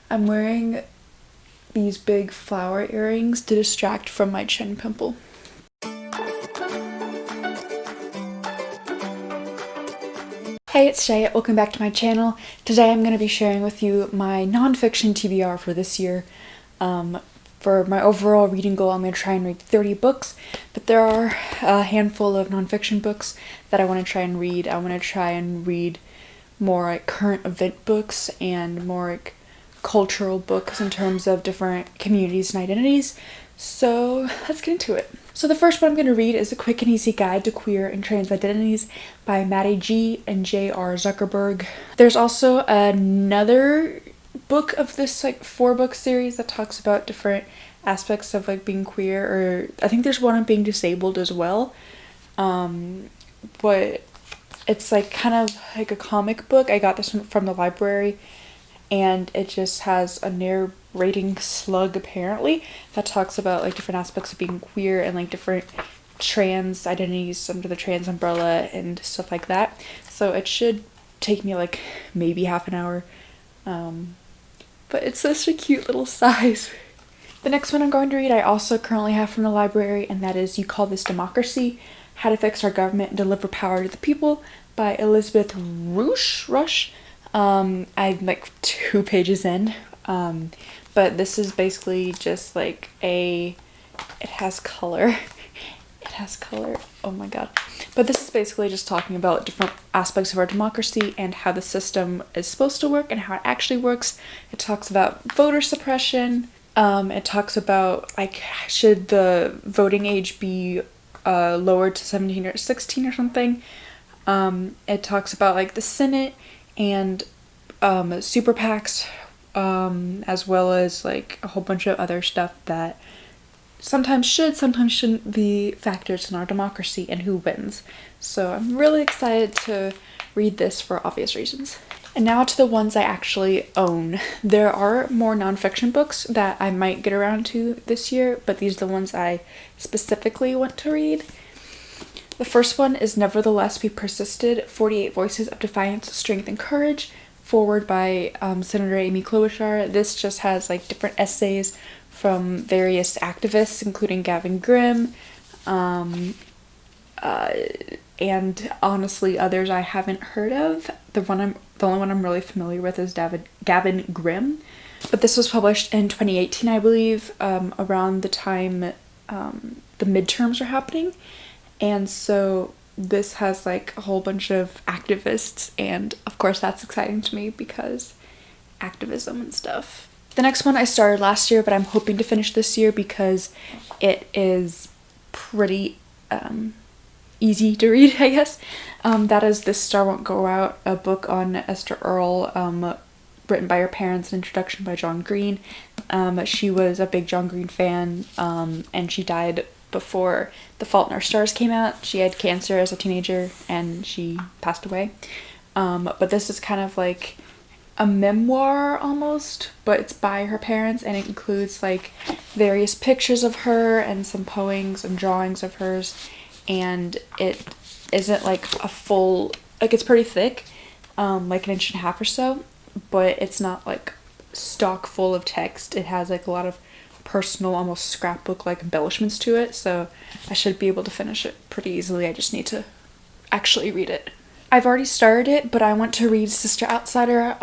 I'm wearing these big flower earrings to distract from my chin pimple. Hey, it's Shay. Welcome back to my channel. Today I'm going to be sharing with you my nonfiction TBR for this year. For my overall reading goal, I'm going to try and read 30 books, but there are a handful of nonfiction books that I want to try and read. I want to try and read more like current event books and more like cultural books in terms of different communities and identities. So let's get into it. So the first one I'm going to read is A Quick and Easy Guide to Queer and Trans Identities by Maddie G. and J.R. Zuckerberg. There's also another book of this like 4-book series that talks about different aspects of like being queer, or I think there's one on being disabled as well. But it's like kind of like a comic book. I got this one from the library, and it just has a narrating slug apparently that talks about like different aspects of being queer and like different trans identities under the trans umbrella and stuff like that. So it should take me like maybe half an hour. But it's such a cute little size. The next one I'm going to read I also currently have from the library, and that is You Call This Democracy? How to Fix Our Government and Deliver Power to the People by Elizabeth Rush. I'm like 2 pages in, but this is basically just like it has color. It has color, oh my god. But this is basically just talking about different aspects of our democracy and how the system is supposed to work and how it actually works. It talks about voter suppression. It talks about like should the voting age be lowered to 17 or 16 or something. It talks about like the Senate and super PACs, as well as like a whole bunch of other stuff that sometimes should, sometimes shouldn't be factors in our democracy and who wins. So I'm really excited to read this for obvious reasons. And now to the ones I actually own. There are more nonfiction books that I might get around to this year, but these are the ones I specifically want to read. The first one is Nevertheless We Persisted, 48 Voices of Defiance, Strength, and Courage, forward by Senator Amy Klobuchar. This just has like different essays from various activists, including Gavin Grimm, and honestly others I haven't heard of. The only one I'm really familiar with is Gavin Grimm. But this was published in 2018, I believe, around the time the midterms were happening. And so this has like a whole bunch of activists, and of course that's exciting to me because activism and stuff. The next one I started last year, but I'm hoping to finish this year because it is pretty easy to read, I guess. That is This Star Won't Go Out, a book on Esther Earl, written by her parents, an introduction by John Green. She was a big John Green fan, and she died before The Fault in Our Stars came out. She had cancer as a teenager and she passed away. But this is kind of like a memoir almost, but it's by her parents, and it includes like various pictures of her and some poems and drawings of hers, and it isn't like a full, like it's pretty thick, like 1.5 inches or so, but it's not like stock full of text. It has like a lot of personal, almost scrapbook like embellishments to it, so I should be able to finish it pretty easily. I just need to actually read it. I've already started it, but I want to read Sister Outsider,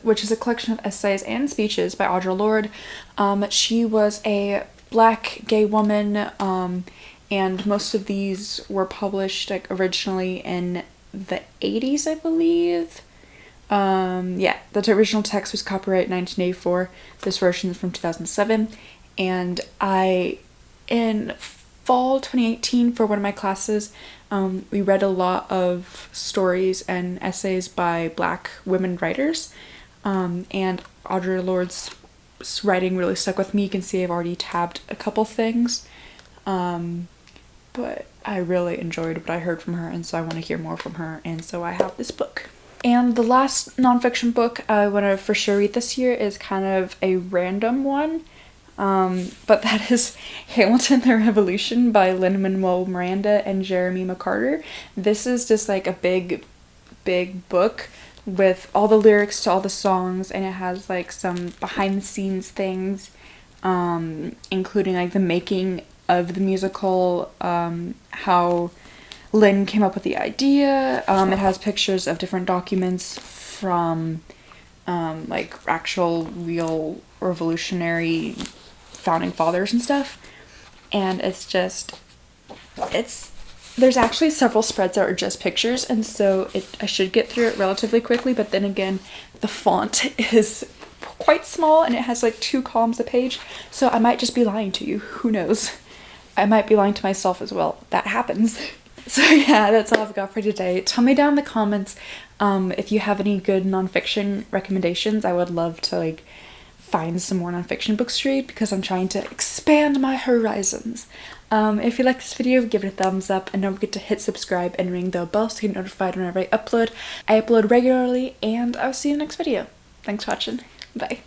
which is a collection of essays and speeches by Audre Lorde. She was a Black gay woman, and most of these were published like originally in the 80s, I believe. Yeah, the original text was copyright 1984. This version is from 2007, and in fall 2018 for one of my classes, we read a lot of stories and essays by Black women writers, and Audre Lorde's writing really stuck with me. You can see I've already tabbed a couple things, but I really enjoyed what I heard from her, and so I want to hear more from her, and so I have this book. And the last nonfiction book I want to for sure read this year is kind of a random one, but that is Hamilton the Revolution by Lin-Manuel Miranda and Jeremy McCarter. This is just like a big book with all the lyrics to all the songs, and it has like some behind the scenes things, including like the making of the musical, how Lynn came up with the idea. It has pictures of different documents from like actual real revolutionary founding fathers and stuff. And there's actually several spreads that are just pictures, and so I should get through it relatively quickly, but then again, the font is quite small and it has like 2 columns a page, so I might just be lying to you. Who knows? I might be lying to myself as well. That happens. So yeah, that's all I've got for today. Tell me down in the comments if you have any good nonfiction recommendations. I would love to like find some more nonfiction books to read because I'm trying to expand my horizons. If you like this video, give it a thumbs up, and don't forget to hit subscribe and ring the bell so you get notified whenever I upload. I upload regularly, and I'll see you in the next video. Thanks for watching. Bye.